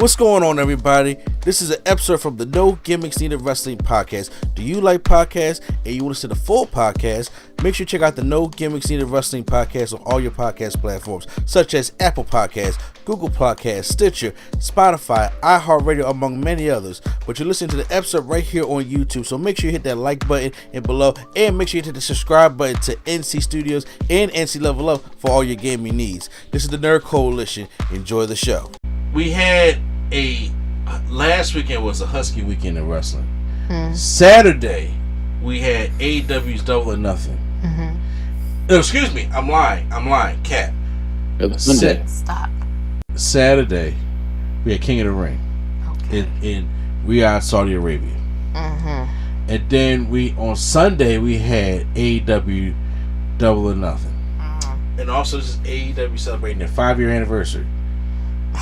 What's going on, everybody? This is an episode from the No Gimmicks Needed Wrestling podcast. Do you like podcasts and you want to see the full podcast? Make sure you check out the No Gimmicks Needed Wrestling podcast on all your podcast platforms, such as Apple Podcasts, Google Podcasts, Stitcher, Spotify, iHeartRadio, among many others. But you're listening to the episode right here on YouTube, so make sure you hit that like button and below, and make sure you hit the subscribe button to NC Studios and NC Level Up for all your gaming needs. This is the Nerd Coalition. Enjoy the show. We had last weekend was a Husky weekend in wrestling. Saturday we had AEW's Double or Nothing. No, excuse me, I'm lying. Cap. Stop. Saturday we had King of the Ring in Riyadh, Saudi Arabia. And then on Sunday we had AEW Double or Nothing. And also this is AEW celebrating their 5-year anniversary.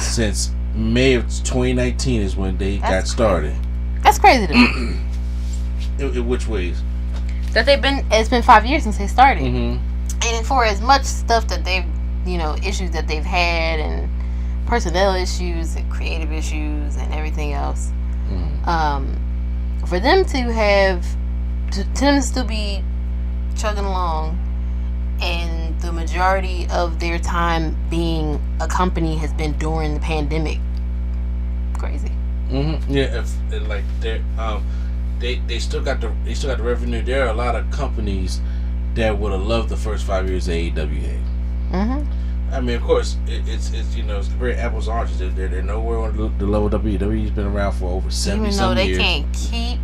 Since May of 2019 is when they got started. That's crazy to me. In which ways? That it's been 5 years since they started. And for as much stuff that they've, issues that they've had, and personnel issues and creative issues and everything else, for them to still be chugging along, and the majority of their time being a company has been during the pandemic. Crazy. Yeah, they still got the revenue. There are a lot of companies that would have loved the first 5 years of AEW had. I mean, of course, it's very apples and oranges. They're nowhere on the level WWE's been around for over 70 years. Even though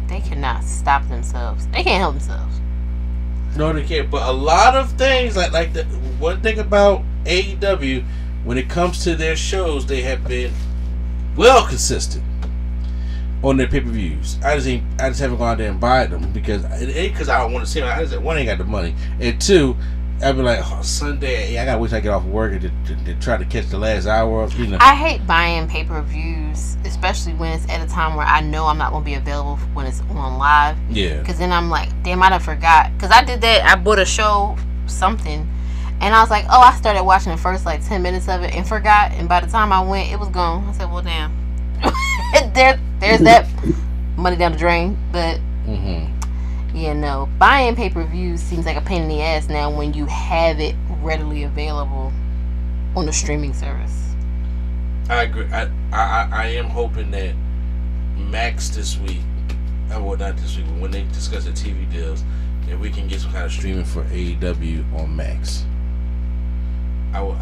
they cannot stop themselves. They can't help themselves. No, they can't. But a lot of things, like the one thing about AEW, when it comes to their shows, they have been well consistent on their pay-per-views. I just haven't gone out there and buy them because it ain't because I don't want to see them. I just, one, ain't got the money, and two, I'd be like, Sunday, I gotta wait till I get off work to try to catch the last hour of, I hate buying pay-per-views, especially when it's at a time where I know I'm not gonna be available when it's on live. Yeah. Because then I'm like, damn, I done forgot. Because I did that. I bought a show, something, and I was like, I started watching the first 10 minutes of it and forgot. And by the time I went, it was gone. I said, well, damn. There's that money down the drain. But buying pay-per-views seems like a pain in the ass now when you have it readily available on a streaming service. I agree. I am hoping that Max this week, well, not this week, but when they discuss the TV deals, that we can get some kind of streaming for AEW on Max. I would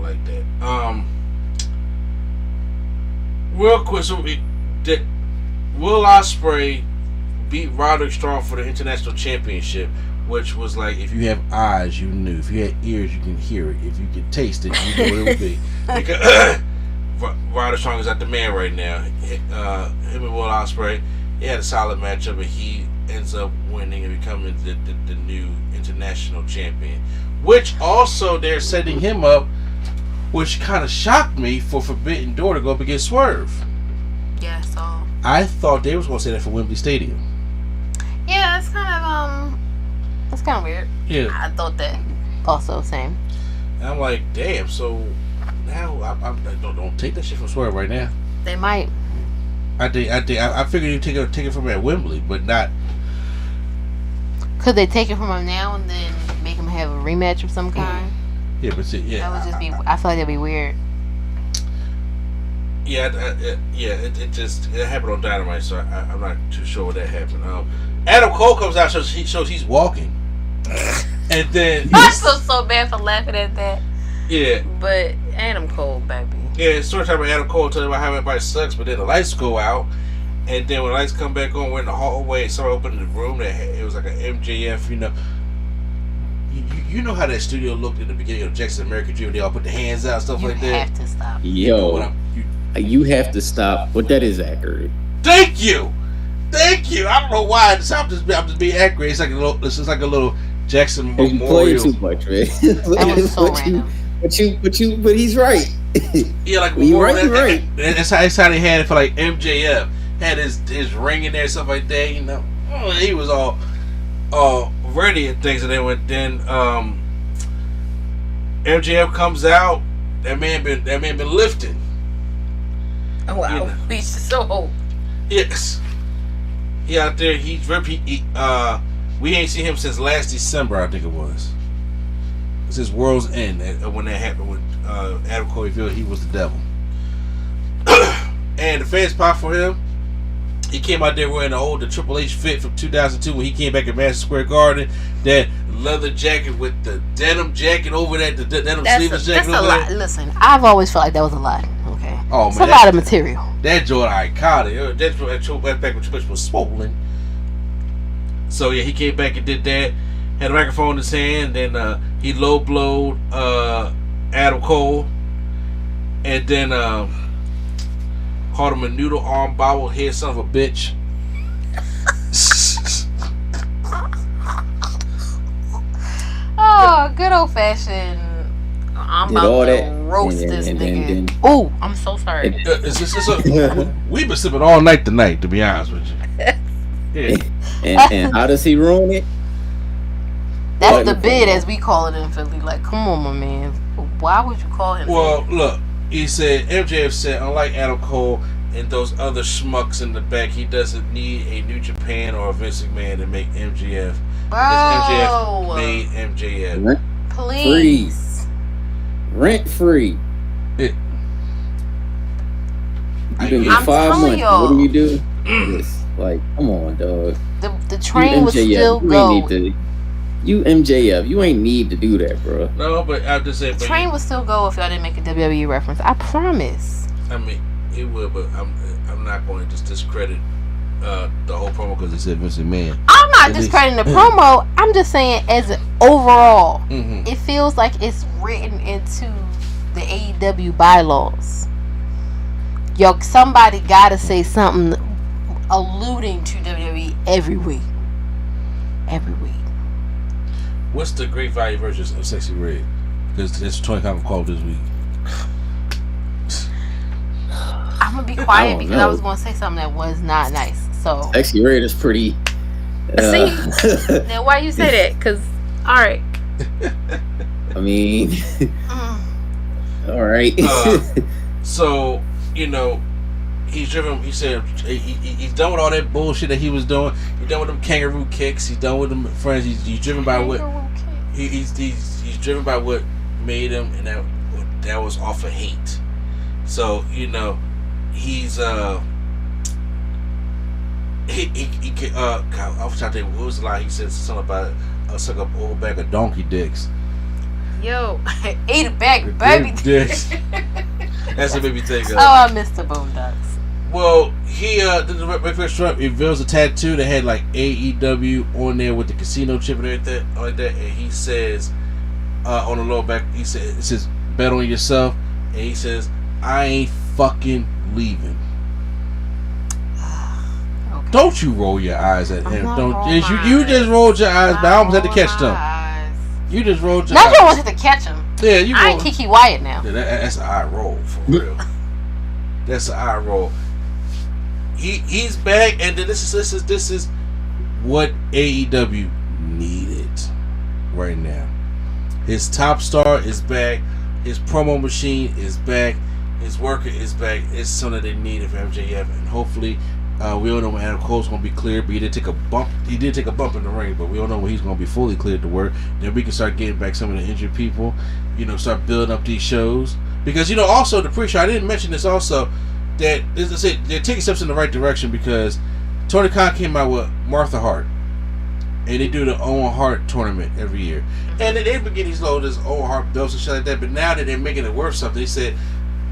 like that. Real quick, so Will Ospreay beat Roderick Strong for the International Championship, which was like, if you have eyes, you knew. If you had ears, you can hear it. If you can taste it, you know what it would be. Because Roderick Strong is not the man right now. Him and Will Ospreay, he had a solid matchup, and he ends up winning and becoming the new international champion. Which also they're setting him up, which kind of shocked me, for Forbidden Door to go up against Swerve. Yeah, so I thought they was going to say that for Wembley Stadium. Yeah, that's kind of weird. Yeah, I thought that also. Same. And I'm like, damn. So now I don't take that shit from Swerve right now. They might. I figured you take it from him at Wembley, but not. Could they take it from him now and then make him have a rematch of some kind? Yeah, but that would just be. I feel like that'd be weird. Yeah, it happened on Dynamite, so I'm not too sure what that happened. Adam Cole comes out, shows he's walking, and then I feel so bad for laughing at that. Yeah, but Adam Cole, baby. Yeah, it's story time with Adam Cole telling about how everybody sucks, but then the lights go out, and then when the lights come back on, we're in the hallway. Someone opened the room that it was like an MJF, You know how that studio looked in the beginning of Jackson American Dream? They all put the hands out, stuff like that. You have to stop. Yo, you have to stop. But that is accurate. Thank you. I don't know why. I'm just being accurate. It's like a little Jackson Memorial. You play too much, man. That was so random. But he's right. Yeah, like he's right. That's how they had it for like MJF. Had his ring in there, stuff like that. He was all ready and things, and then MJF comes out. That man been lifting. Wow, he's so old. Yes. He out there. We ain't seen him since last December, I think it was. It's his World's End when that happened. When Adam Cole revealed he was the devil. And the fans pop for him. He came out there wearing the Triple H fit from 2002 when he came back at Madison Square Garden. That leather jacket with the denim jacket over that, the denim sleeveless jacket over there. Listen, I've always felt like that was a lot. Okay. Oh, man. It's a lot of material. That joint iconic. That's back when Triple H was swollen. So yeah, he came back and did that. Had a microphone in his hand. Then he low blowed Adam Cole. And then called him a noodle arm bobblehead son of a bitch. Oh, good old fashioned. I'm about to roast this nigga. Oh, I'm so sorry. We've been sipping all night tonight, to be honest with you. Yeah. And how does he ruin it? That's the bid, as we call it in Philly. Like, come on, my man. Why would you call him? Well, look. He said, MJF said, unlike Adam Cole and those other schmucks in the back, he doesn't need a New Japan or a Vince McMahon to make MJF. Because MJF made MJF. Please. Rent free. You've been I'm 5 months. Y'all. What do you do? It's like, come on, dog. The train would still go. You MJF, you ain't need to do that, bro. No, but I just said the train would still go if y'all didn't make a WWE reference. I promise. I mean, it would, but I'm not going to just discredit the whole promo because he said Vince McMahon. I'm not discrediting the promo. I'm just saying, as an overall, it feels like it's written into the AEW bylaws. Yo, somebody gotta say something alluding to WWE every week. Every week. What's the great value version of Sexy Red? Because it's 20 common call this week. I'm gonna be quiet because I was gonna say something that was not nice. So Sexy Red is pretty. See, now why you say that? Because all right. I mean, all right. So he's driven. He said he's done with all that bullshit that he was doing. He's done with them kangaroo kicks. He's done with them friends. He's driven by what he's driven by what made him, and that was off of hate. So he's I was trying to think what was the line he said something about suck up old bag of donkey dicks. Yo, ate a bag of baby dicks. That's what made me think of. Oh, I missed the Boondocks. Well, he the first Trump reveals a tattoo that had like AEW on there with the casino chip and everything like that, and he says on the lower back, it says bet on yourself, and he says I ain't fucking leaving. Okay. Don't you roll your eyes at him? You just rolled your eyes, but I almost had to catch them. You just rolled your eyes. Now you almost had to catch him. Yeah, I ain't Kiki Wyatt now. Yeah, that's an eye roll for real. That's an eye roll. He's back, and then this is what AEW needed right now. His top star is back. His promo machine is back. His worker is back. It's something they needed for MJF, and hopefully, we all know when Adam Cole's going to be cleared, but he did take a bump. He did take a bump in the ring, but we all know when he's going to be fully cleared to work. Then we can start getting back some of the injured people. Start building up these shows because also the pre-show. I didn't mention this also. That as I said, they're taking steps in the right direction because Tony Khan came out with Martha Hart, and they do the Owen Hart tournament every year, and they've been getting these Owen Hart belts and shit like that. But now that they're making it worth something, they said,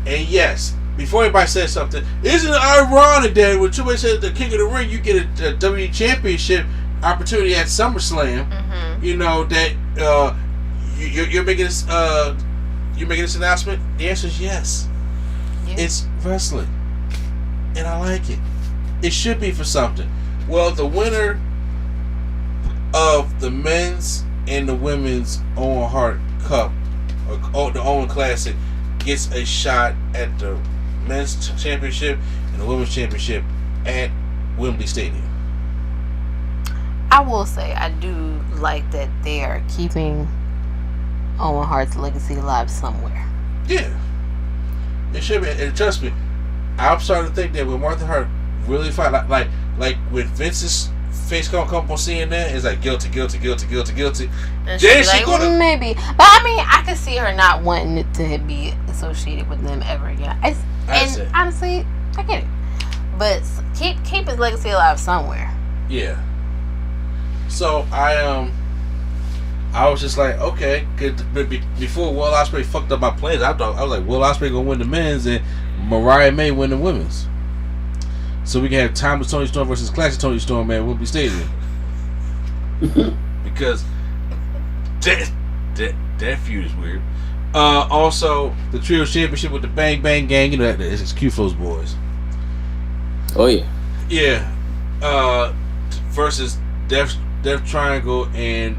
and yes, before anybody says something, isn't it ironic that when somebody says the King of the Ring, you get a WWE Championship opportunity at SummerSlam? That you're making this announcement. The answer is yes. It's wrestling. And I like it. It should be for something. Well, the winner of the men's and the women's Owen Hart Cup, or the Owen Classic, gets a shot at the men's championship and the women's championship at Wembley Stadium. I will say I do like that they are keeping Owen Hart's legacy alive somewhere. Yeah. It should be, and trust me, I'm starting to think that when Martha Hart really fight, like when Vince's face come up on CNN, it's like guilty. And Then she'll be she like, gonna maybe. But I mean, I can see her not wanting it to be associated with them ever again. And honestly, I get it. But keep his legacy alive somewhere. Yeah. So I was just like, okay, but before Will Ospreay fucked up my plans, I was like, Will Ospreay gonna win the men's and Mariah May win the women's. So we can have Timeless Tony Storm versus Classic Tony Storm at Wembley Stadium. Because that feud is weird. Also, the Trios Championship with the Bang Bang Gang, you know, it's Q-Flow's boys. Oh yeah. Yeah. Versus Death Triangle and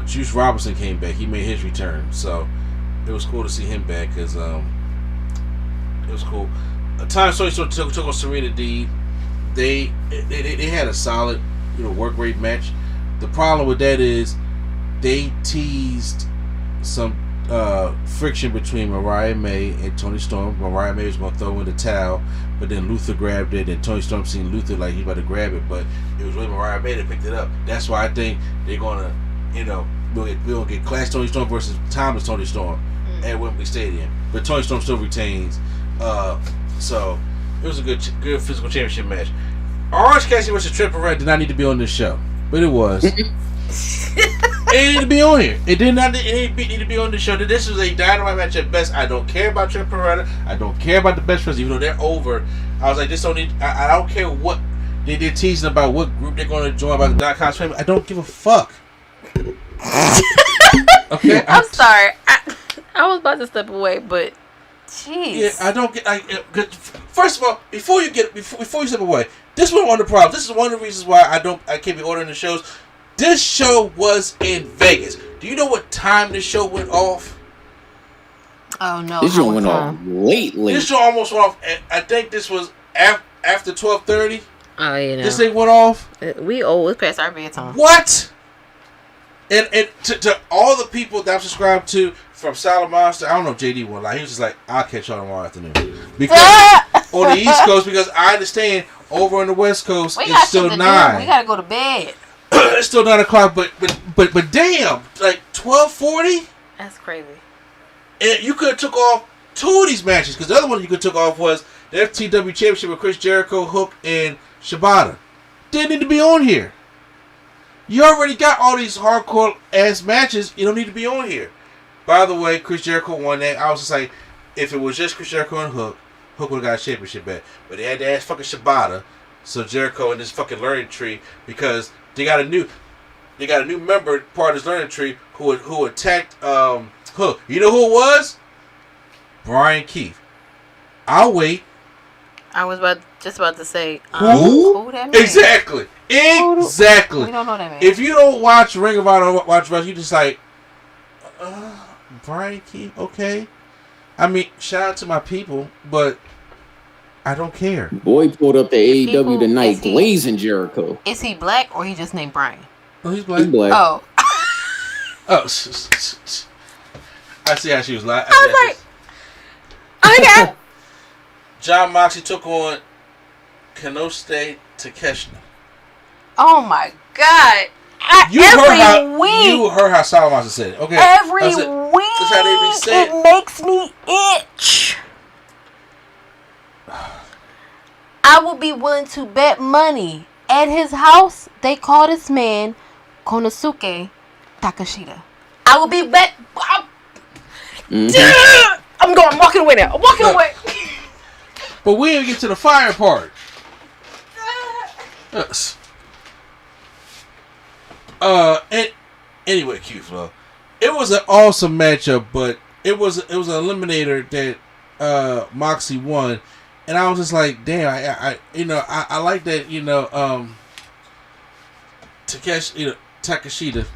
Juice Robinson came back. He made his return, so it was cool to see him back because it was cool. Time Story took on Serena Deeb. They had a solid, work rate match. The problem with that is they teased some friction between Mariah May and Toni Storm. Mariah May was going to throw in the towel, but then Luther grabbed it, and Toni Storm seen Luther like he was about to grab it, but it was really Mariah May that picked it up. That's why I think they're going to, we'll get Class Toni Storm versus Timeless Toni Storm at Wembley Stadium. But Toni Storm still retains. So it was a good physical championship match. Orange Cassidy versus Trent Beretta did not need to be on this show, but it was. It needed to be on here. It did not need to be on the show. This was a dynamite match at best. I don't care about Trent Beretta. I don't care about the Best Friends, even though they're over. I was like, this don't need. I don't care what they're teasing about, what group they're going to join about the .com's family. I don't give a fuck. Okay, I'm sorry. I was about to step away, but jeez. Yeah, I don't get. First of all, before you step away, this was one of the problems. This is one of the reasons why I can't be ordering the shows. This show was in Vegas. Do you know what time this show went off? Oh no! This show went off late. This show almost went off. I think this was after 12:30. Oh, This thing went off. We old. It's past our bedtime. What? And to all the people that I'm subscribed to from Silent Monster, I don't know if JD won't lie. He was just like, I'll catch y'all tomorrow afternoon. Because on the East Coast, because I understand over on the West Coast, it's still 9. We gotta go to bed. It's still 9 o'clock, but damn, like 12:40. That's crazy. And you could have took off 2 of these matches, because the other one you could have took off was the FTW Championship with Chris Jericho, Hook, and Shibata. Didn't need to be on here. You already got all these hardcore ass matches. You don't need to be on here. By the way, Chris Jericho won that. I was just like, if it was just Chris Jericho and Hook would have got a championship back. But they had to ask fucking Shibata, so Jericho and this fucking learning tree, because they got a new member part of this learning tree who attacked Hook. You know who it was? Brian Keith. I'll wait. I was just about to say who that man? Exactly. We don't know that man. If you don't watch Ring of Honor, watch wrestling, you just like Brian Keith. Okay. I mean, shout out to my people, but I don't care. Boy pulled up the AEW tonight, glazing Jericho. Is he black or he just named Brian? Oh, he's black. He's black. Oh. Oh. I see how she was lying. I was like, okay. John Moxley took on Kenosuke Takeshita. Oh my God. You heard how Solomon said it. Okay. Every week that's how they be saying. It makes me itch. I would be willing to bet money. At his house, they call this man Konosuke Takeshita. I would be bet. I'm walking away now. I'm walking away. But we didn't get to the fire part. Yes. Anyway, Q-Flow. It was an awesome matchup, but it was an eliminator that Moxley won, and I was just like, damn, I like that, Takeshita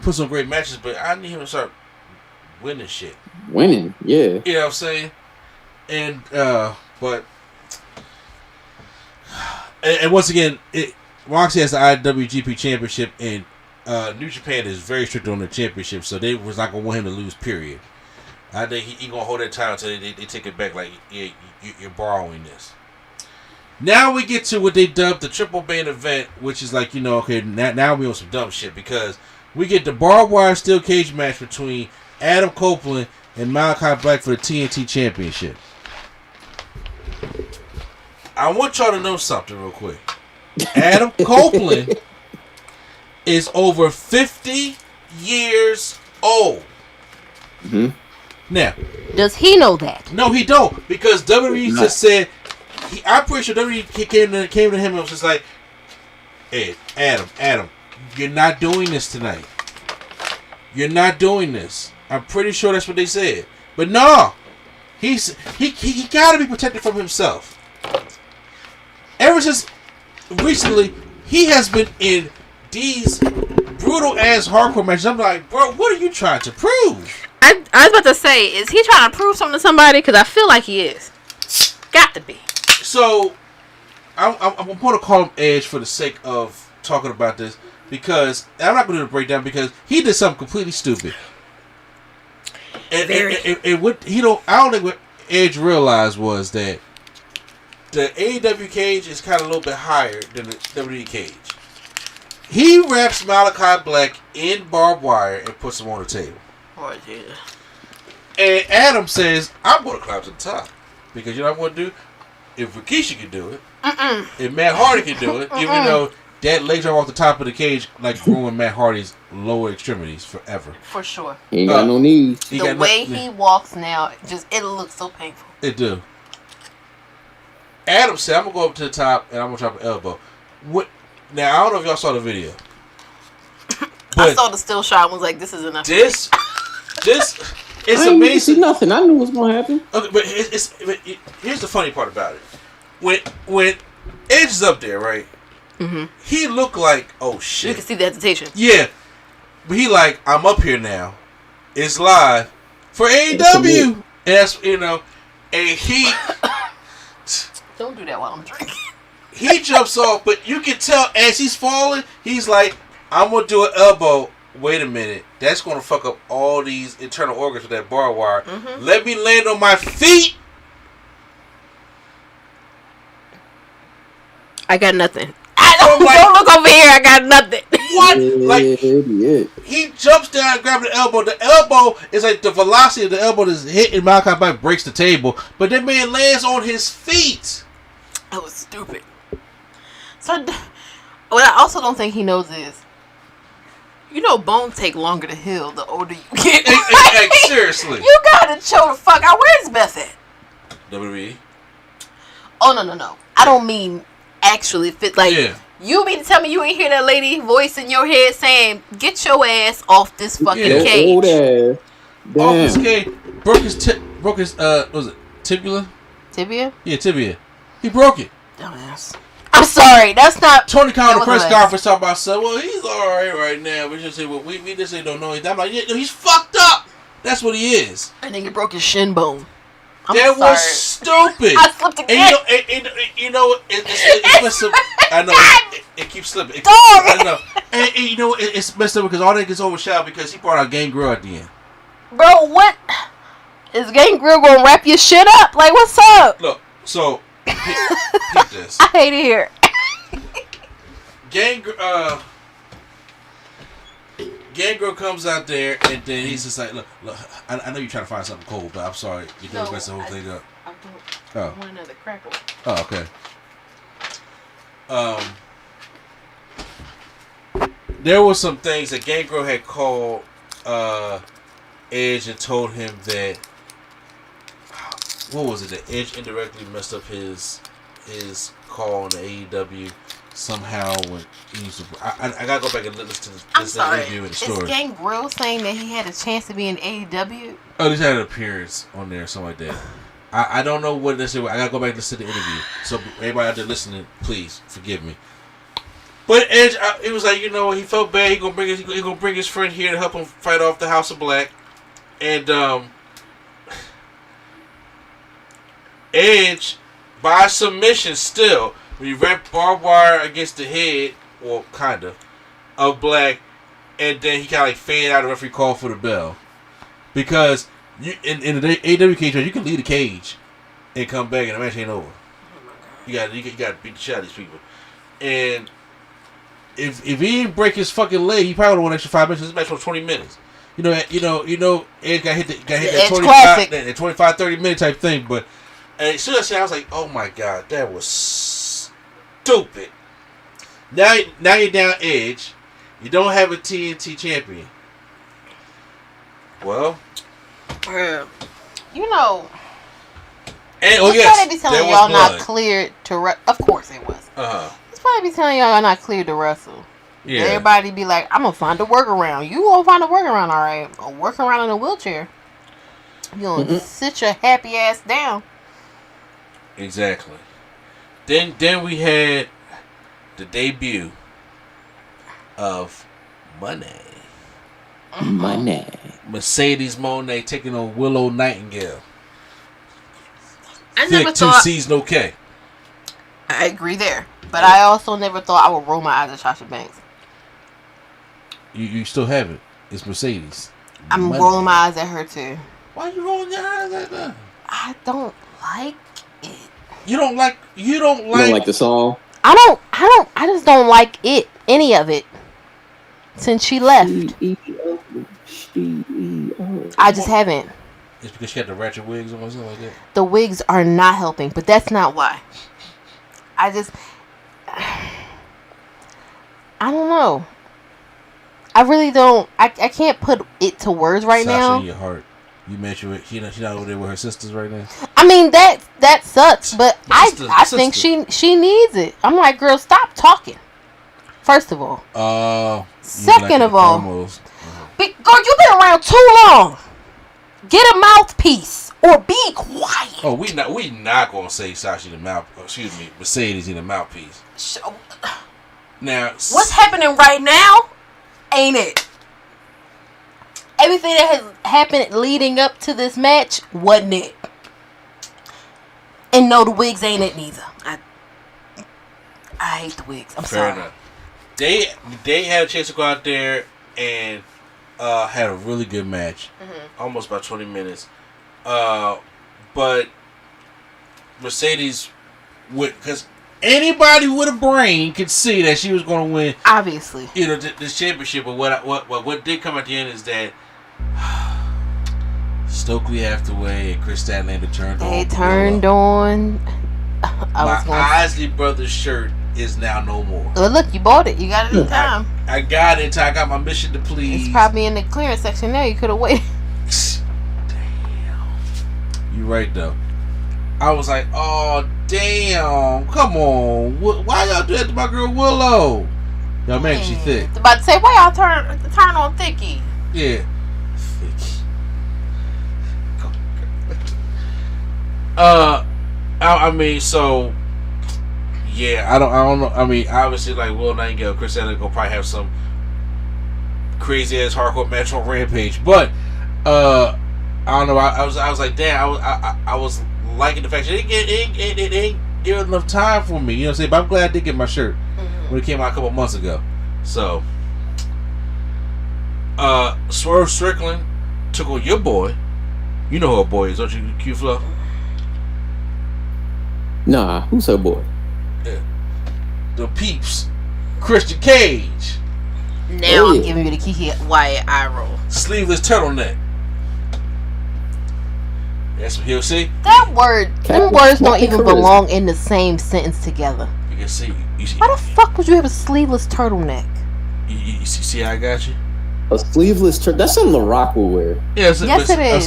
put some great matches, but I need him to start winning shit. Winning, yeah. You know what I'm saying? And once again, Moxley has the IWGP Championship, and New Japan is very strict on the championship, so they was not gonna want him to lose. Period. I think he gonna hold that title until they take it back. Like, yeah, you're borrowing this. Now we get to what they dubbed the triple main event, which is like, okay, now we on some dumb shit because we get the barbed wire steel cage match between Adam Copeland and Malachi Black for the TNT Championship. I want y'all to know something real quick. Adam Copeland is over 50 years old. Mm-hmm. Now, does he know that? No, he don't, because WWE just said. I'm pretty sure WWE came to him and was just like, "Hey, Adam, you're not doing this tonight. You're not doing this." I'm pretty sure that's what they said. But no, he got to be protected from himself. Ever since recently, he has been in these brutal ass hardcore matches. I'm like, bro, what are you trying to prove? I was about to say, is he trying to prove something to somebody? Because I feel like he is. Got to be. So, I'm going to call him Edge for the sake of talking about this, because I'm not going to do the breakdown because he did something completely stupid. And what I don't think what Edge realized was that the AEW cage is kind of a little bit higher than the WWE cage. He wraps Malachi Black in barbed wire and puts him on the table. Oh, yeah. And Adam says, I'm going to climb to the top. Because you know what I'm going to do? If Rikishi can do it, if Matt Hardy can do it, even though that leg drop off the top of the cage like ruined Matt Hardy's lower extremities forever. For sure. He ain't got no knees. The way he walks now, it looks so painful. It do. Adam said, I'm going to go up to the top and I'm going to drop an elbow. Now, I don't know if y'all saw the video. I saw the still shot and was like, this is enough. This it's I amazing. See nothing. I knew what was going to happen. Okay, but here's the funny part about it. When Edge is up there, right? Mm-hmm. He looked like, oh shit. You can see the hesitation. Yeah, but he like, I'm up here now. It's live for AEW, and that's and he. Don't do that while I'm drinking. He jumps off, but you can tell as he's falling, he's like, I'm gonna do an elbow. Wait a minute, that's gonna fuck up all these internal organs with that barbed wire. Mm-hmm. Let me land on my feet. I got nothing. Don't look over here. I got nothing. What? He jumps down and grabs the elbow. The elbow is like the velocity of the elbow that's hitting Malachi Black breaks the table, but that man lands on his feet. That was stupid. So, what I also don't think he knows is, bones take longer to heal the older you get. Like, seriously. You gotta chill the fuck out. Where's Beth at? WWE? Oh, no. I don't mean actually fit. Like, you mean to tell me you ain't hear that lady voice in your head saying, get your ass off this fucking cage. Old ass. Off this cage. Broke his was it tibia? Tibia? Yeah, tibia. He broke it. Dumbass. I'm sorry, that's not. Tony Khan in the press conference talking about, well, he's alright right now. We just say, well, we just say don't know anything. I'm like, yeah, no, he's fucked up. That's what he is. I think he broke his shin bone. That was stupid. I slipped again. And it's messed up. I know it keeps slipping. I know. And it's messed up because all that gets overshadowed because he brought out Gangrel at the end. Bro, what? Is Gangrel gonna wrap your shit up? Like, what's up? Look, so peep this. I hate it here. Gangrel comes out there and then he's just like, look, I know you're trying to find something cold, but I'm sorry. You don't mess the whole thing up. I don't want another crackle. Oh, okay. There were some things that Gangrel had called Edge and told him that, what was it, that Edge indirectly messed up his call on the AEW somehow when he used to. I gotta go back and listen to this interview and the story. Is Gangrel saying that he had a chance to be in AEW? Oh, he's had an appearance on there, something like that. I don't know what this is. I gotta go back and listen to the interview. So everybody out there listening, please forgive me. But Edge, it was like, he felt bad. He gonna bring his friend here to help him fight off the House of Black, and Edge by submission still. When you wrap barbed wire against the head, well, kind of Black, and then he kind of like faded out. The referee called for the bell because You in the AEW cage, you can leave the cage and come back, and the match ain't over. You got to beat the shit out of these people. And if he didn't break his fucking leg, he probably would have won an extra 5 minutes. This match was 20 minutes. You know, Edge got hit that 25, 30 minute type thing. But as soon as I said, I was like, oh my god, that was stupid. Now you're down Edge. You don't have a TNT champion. Well, you know. And it's probably be telling y'all not cleared to. Of course it was. It's probably be telling y'all not cleared to wrestle. Yeah. Everybody be like, I'm gonna find a workaround. You gonna find a workaround, all right? A workaround in a wheelchair. You gonna sit your happy ass down. Exactly. Then we had the debut of Money. Mercedes Moné taking on Willow Nightingale. I never thought 2 C's no K. I agree there, but I also never thought I would roll my eyes at Sasha Banks. You still have it. It's Mercedes. I'm rolling my eyes at her too. Why are you rolling your eyes at that? I don't like it. You don't like the song? I just don't like it. Any of it. Since she left. I just haven't. It's because she had the ratchet wigs on or something like that? The wigs are not helping, but that's not why. I don't know. I really don't. I can't put it to words right Sasha now. In your heart. You mentioned it. She not over there with her sisters right now. I mean that sucks, but I think she needs it. I'm like, girl, stop talking. First of all. Second of all, girl, you've been around too long. Get a mouthpiece or be quiet. Oh, we not gonna say Sasha the Mercedes in the mouthpiece. Now, what's happening right now? Ain't it? Everything that has happened leading up to this match wasn't it. And no, the wigs ain't it neither. I hate the wigs. I'm sorry. Enough. They had a chance to go out there and had a really good match. Almost about 20 minutes. But Mercedes because anybody with a brain could see that she was going to win. Obviously, this championship. But what did come at the end is that Stokely Hathaway and Chris Statlander turned on. They turned on. My Isley Brothers shirt is now no more. Well, look, you bought it. You got it in time. I got it in time. I got my mission to please. It's probably in the clearance section now. You could have waited. Damn. You right though. I was like, oh damn, come on, why y'all do that to my girl Willow? Y'all man, she thick. I was about to say, why y'all turn on Thicky? Yeah, Thicky. I mean, so yeah, I don't know. I mean, obviously, like Will Nightingale, Chris Statlander gonna probably have some crazy ass hardcore match on Rampage, but I don't know. I was like, damn, I was liking the fact that it ain't give enough time for me. You know what I'm saying? But I'm glad I did get my shirt when it came out a couple months ago. So, Swerve Strickland took on your boy. You know who her boy is, don't you, Q-Flow? Nah, who's her boy? Yeah. The Peeps. Christian Cage. Now I'm giving you the Kiki Wyatt eye roll. Sleeveless turtleneck. That's what he'll see. Them words don't even belong in the same sentence together. You can see. Why the fuck would you have a sleeveless turtleneck? You see how I got you? A sleeveless turtleneck? That's something The Rock will wear. Yeah, yes, it is.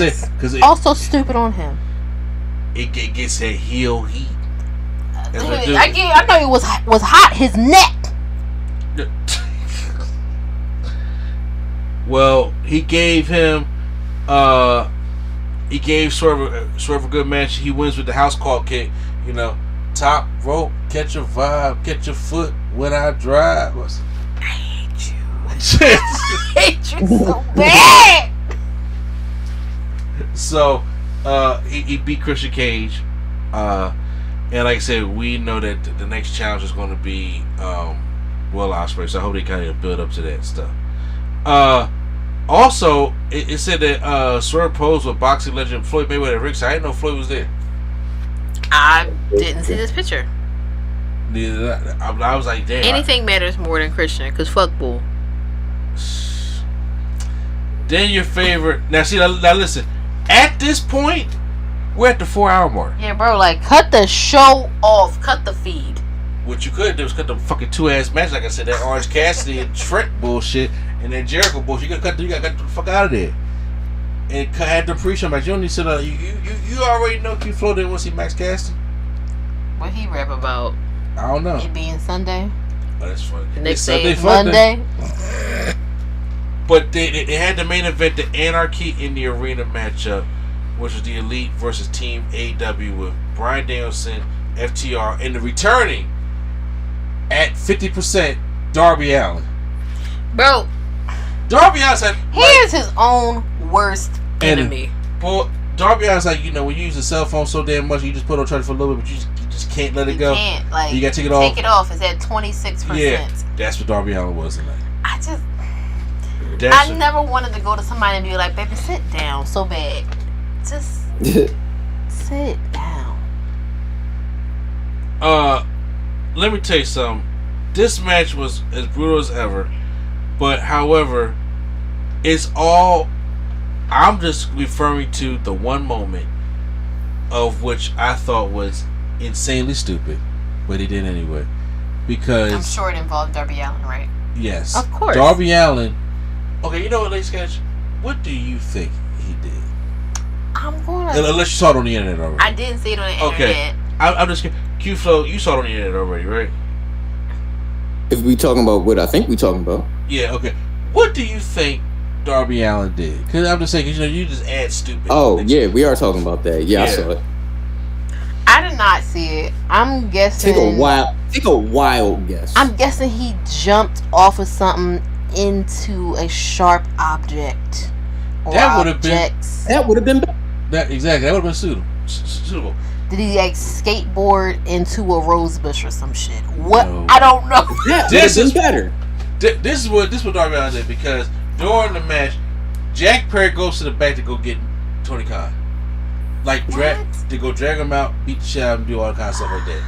Saying, also stupid on him. It gets that heel heat. I know it was hot. His neck. Well, he gave him. He gave Swerve a good match. He wins with the house call kick. You know, top rope, catch a vibe, catch a foot when I drive. I hate you. I hate you so bad. So, he beat Christian Cage. And like I said, we know that the next challenge is going to be Will Ospreay. So I hope they kind of build up to that stuff. Also, it said that Swerve posed with boxing legend Floyd Mayweather at ringside. I didn't know Floyd was there. I didn't see this picture. Neither. I was like, damn. Anything matters more than Christian, because fuck bull. Then your favorite. Now, see, now listen. At this point, we're at the 4-hour mark. Yeah, bro, like, cut the show off. Cut the feed. What you could do is cut the fucking 2-ass match, like I said, that Orange Cassidy and Trent bullshit, and then Jericho bullshit. You gotta cut the fuck out of there. And had the pre-show match. You don't need to sit down. You already know Q Flow didn't want to see Max Cassidy. What he rap about? I don't know. It being Sunday. Oh, that's funny. Next day is Monday. But they had the main event, the Anarchy in the Arena matchup, which was the Elite versus Team AEW with Bryan Danielson, FTR, and the returning at 50% Darby Allin. Bro, Darby Allin's like, he is his own worst enemy. Well, Darby Allin's like, you know, when you use a cell phone so damn much, you just put on charge for a little bit, but you just can't let it go. You can't. Like, you gotta take it off. Take it off. It's at 26%. Yeah, that's what Darby Allin was tonight. I never wanted to go to somebody and be like, baby, sit down so bad. Just sit down. Let me tell you something. This match was as brutal as ever, but however, it's all. I'm just referring to the one moment of which I thought was insanely stupid, but he did anyway. Because I'm sure it involved Darby Allin, right? Yes, of course. Darby Allin. Okay, you know what, Late Sketch? What do you think he did? I'm gonna. Unless you saw it on the internet already. I didn't see it on the internet. Okay, I'm just Q Flow. You saw it on the internet already, right? If we talking about what I think we talking about. Yeah. Okay. What do you think Darby Allin did? Because I'm just saying, cause, you know, you just add stupid. Oh yeah, we are talking about that. Yeah, I saw it. I did not see it. I'm guessing. Take a wild guess. I'm guessing he jumped off of something into a sharp object. That would have been. That would have been. That exactly. That would have been suitable. Did he like skateboard into a rose bush or some shit? What? No. I don't know. Yeah, this is better. This is what Darby Allin did, because during the match, Jack Perry goes to the back to go get Tony Khan, like to go drag him out, beat the shit out of him, and do all kind of stuff like that.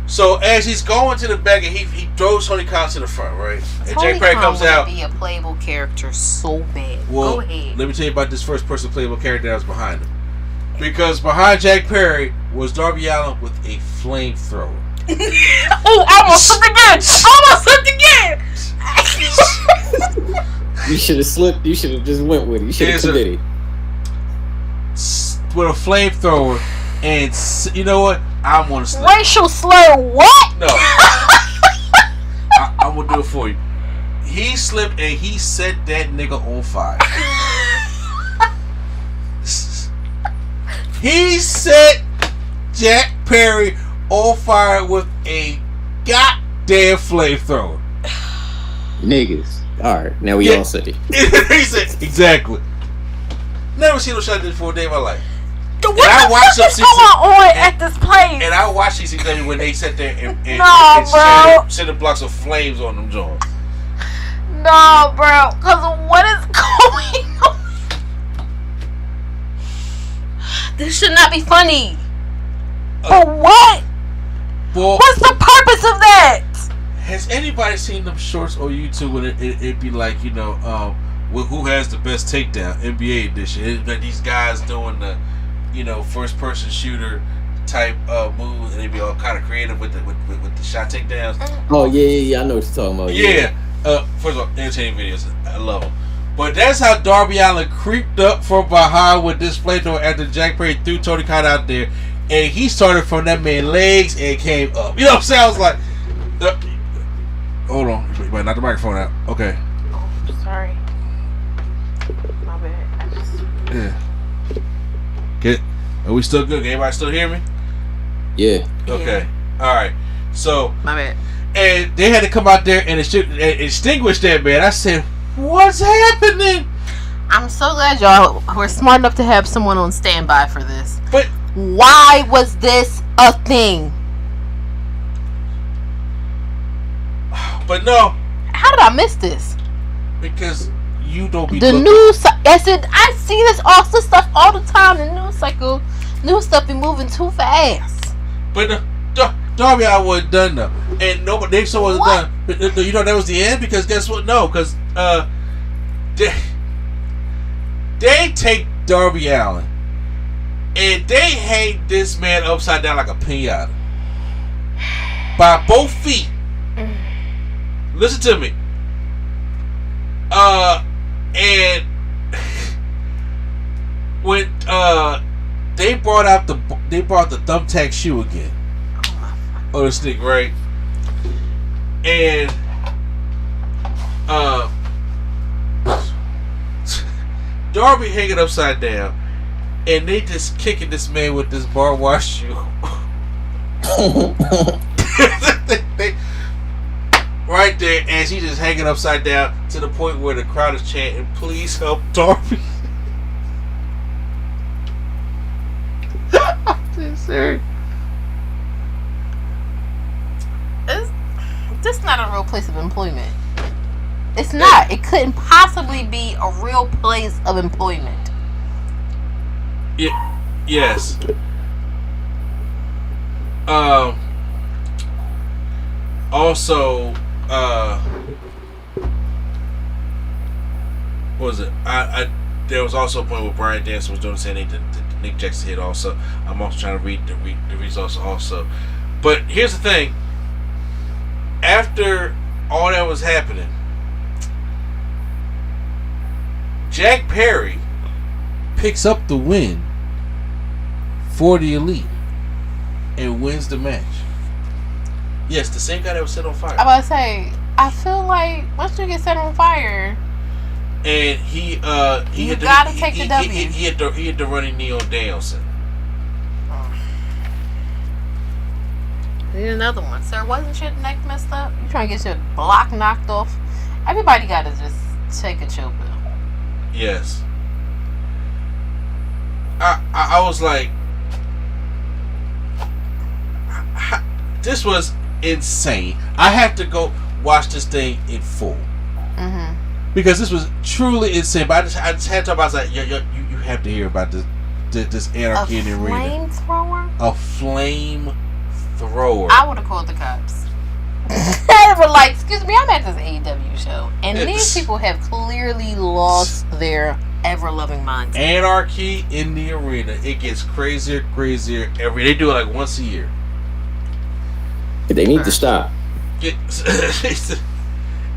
So as he's going to the back, and he throws Tony Khan to the front, right? And Tony Jack Perry Khan comes out. Be a playable character so bad. Well, go ahead. Let me tell you about this first person playable character that was behind him. Because behind Jack Perry was Darby Allin with a flamethrower. Oh, I almost slipped again! You should have slipped. You should have just went with it. You should have committed. With a flamethrower, and you know what? I'm gonna slip. Racial slur, what? No. I'm gonna do it for you. He slipped and he set that nigga on fire. He set Jack Perry on fire with a goddamn flamethrower. Niggas. Alright, now we all said it. He said, exactly. Never seen no shot like this before a day in my life. What the fuck is going on at this place? And I watched CCW when they sat there and set the blocks of flames on them joints. No, bro. Because what is going on? This should not be funny. But what? Well, what's the purpose of that? Has anybody seen them shorts on YouTube when it'd be like, you know, who has the best takedown? NBA edition. It's like these guys doing the, you know, first person shooter type moves, and they'd be all kind of creative with the shot takedowns. Oh yeah, I know what you're talking about. Yeah. First of all, entertaining videos. I love them. But that's how Darby Allin creeped up from behind with this flamethrower after Jack Perry threw Tony Khan out there, and he started from that man's legs and came up. You know what I'm saying? I was like, hold on, you better knock the microphone out. Okay. Oh, sorry. My bad. Yeah. Okay. Are we still good? Can everybody still hear me? Yeah. Okay. All right. So. My bad. And they had to come out there and extinguish that man. I said, what's happening? I'm so glad y'all were smart enough to have someone on standby for this. But why was this a thing? But no. How did I miss this? Because you don't be the looking. news. I see this stuff all the time. The news cycle, news stuff be moving too fast. But Darby Allin wasn't done though, and nobody. They still wasn't done. But, you know that was the end because guess what? No, because they take Darby Allin and they hang this man upside down like a pinata by both feet. Listen to me. And when they brought the thumbtack shoe again. Oh, the stick, right? And Darby hanging upside down, and they just kicking this man with this barbed wire shoe. they, right there, and she just hanging upside down to the point where the crowd is chanting, "Please help Darby." Sir. This is not a real place of employment. It's not. It couldn't possibly be a real place of employment. Yeah. Yes. Also, what was it? There was also a point where Bryan Danielson was doing the same thing that Nick Jackson hit. Also, I'm also trying to read the results also. But here's the thing. After all that was happening, Jack Perry picks up the win for the Elite and wins the match. Yes, the same guy that was set on fire. I'm about to say, I feel like once you get set on fire, and he you had gotta take the W. He had the running knee on Danielson. Need another one. Sir, wasn't your neck messed up? You trying to get your block knocked off? Everybody gotta just take a chill pill. Yes. I was like, this was insane. I have to go watch this thing in full. Mm-hmm. Because this was truly insane. But I just had to talk about. I was like, you have to hear about this anarchy in the arena. A flamethrower. I would have called the cops. They were like, excuse me, I'm at this AEW show, and these people have clearly lost their ever-loving minds. Anarchy in the arena. It gets crazier every. They do it like once a year. They need to stop.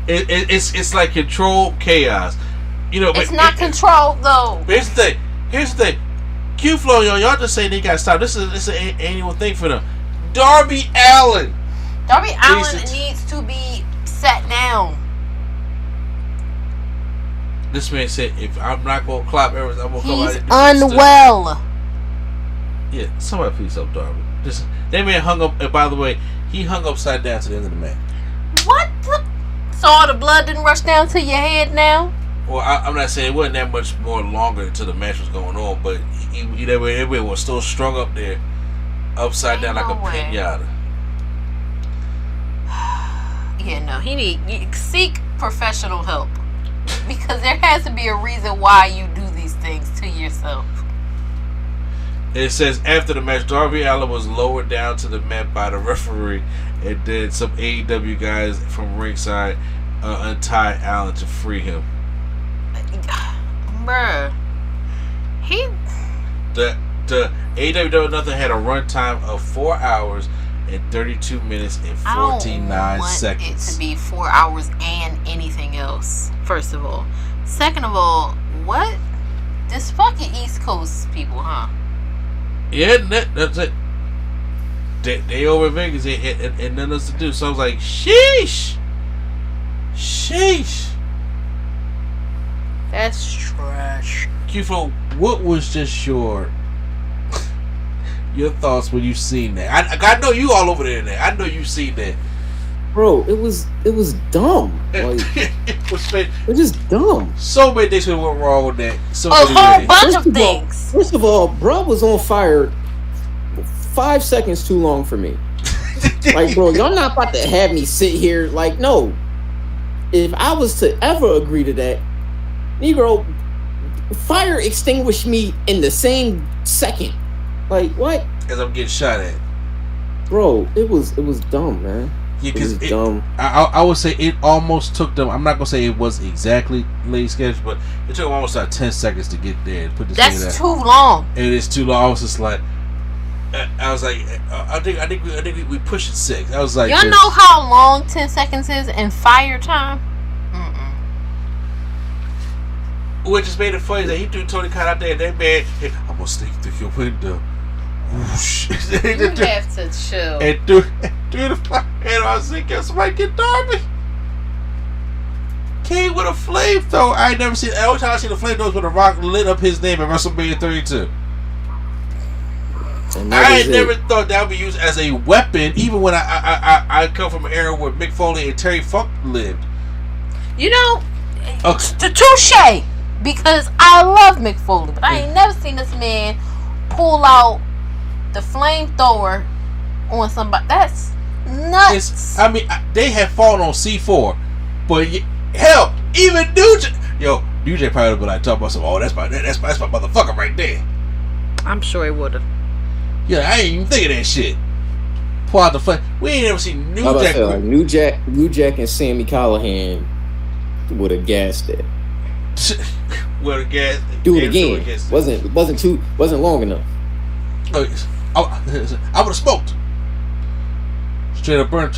It's like controlled chaos. You know, it's not controlled though. Here's the thing. Q-Flow, y'all just saying they gotta stop. This is an annual thing for them. Darby Allin needs to be sat down. This man said, if I'm not gonna clap everything, I'm gonna come out and do unwell. Yeah, somebody please help Darby. That man hung up, and by the way, he hung upside down to the end of the match. What the? So all the blood didn't rush down to your head now? Well, I'm not saying it wasn't that much more longer until the match was going on, but everybody was still strung up there, upside down like a pinata. Yeah, no, seek professional help. Because there has to be a reason why you do these things to yourself. It says after the match, Darby Allin was lowered down to the mat by the referee, and then some AEW guys from ringside untied Allin to free him. Bruh. The AEW Nothing had a runtime of 4 hours and 32 minutes and 49 seconds. I don't want it to be 4 hours and anything else, first of all. Second of all, what? This fucking East Coast people, huh? Yeah, that's it. They over in Vegas and nothing else to do. So I was like, sheesh. That's trash. Q4, what was just your thoughts when you seen that? I know you all over there. I know you seen that. Bro, it was dumb. Like, it's just dumb. So many things went wrong with that. A whole bunch of things. First of all, bro was on fire 5 seconds too long for me. Like, bro, y'all not about to have me sit here. Like, no. If I was to ever agree to that, Negro, fire extinguished me in the same second. Like, what? As I'm getting shot at. Bro, it was dumb, man. Yeah, because dumb. I would say it almost took them. I'm not gonna say it was exactly late schedule, but it took them almost like 10 seconds to get there and put this. That's too long. It is too long. I was just like, I was like, I think we pushing 6. I was like, y'all know how long 10 seconds is in fire time? What just made it funny is that he threw Tony Khan out there and that man, hey, I'm gonna sneak through your window. Whoosh. You have to chill. And threw the fire. And I was thinking, somebody get Darby. Came with a flamethrower. I ain't never seen. Every time I see the flamethrowers with a rock lit up his name at WrestleMania 32. I had never thought that would be used as a weapon, even when I come from an era where Mick Foley and Terry Funk lived. You know, the touche, because I love Mick Foley, but I ain't never seen this man pull out the flamethrower on somebody. That's nuts. I mean, they had fallen on C4, but hell, even New J probably would be like talking about some. Oh, that's my motherfucker right there. I'm sure he would have. Yeah, I ain't even think of that shit. Pull out the flame. We ain't ever seen New Jack. New Jack and Sammy Callahan would have gassed it. Would have gassed. Do it again. Wasn't long enough. I would have smoked. Straight up burned.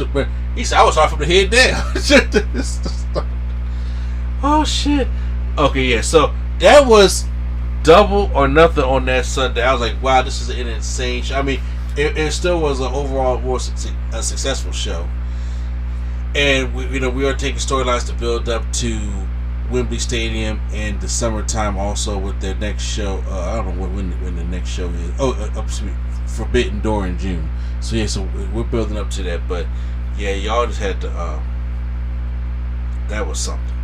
He said I was hard from the head down. Oh shit. Okay, yeah. So that was double or nothing on that Sunday. I was like, wow, this is an insane show. I mean, it still was an overall more successful show. And we are taking storylines to build up to Wembley Stadium in the summertime, also with their next show. I don't know when the next show is. Forbidden Door in June. So yeah, so we're building up to that. But yeah, y'all just had to. That was something.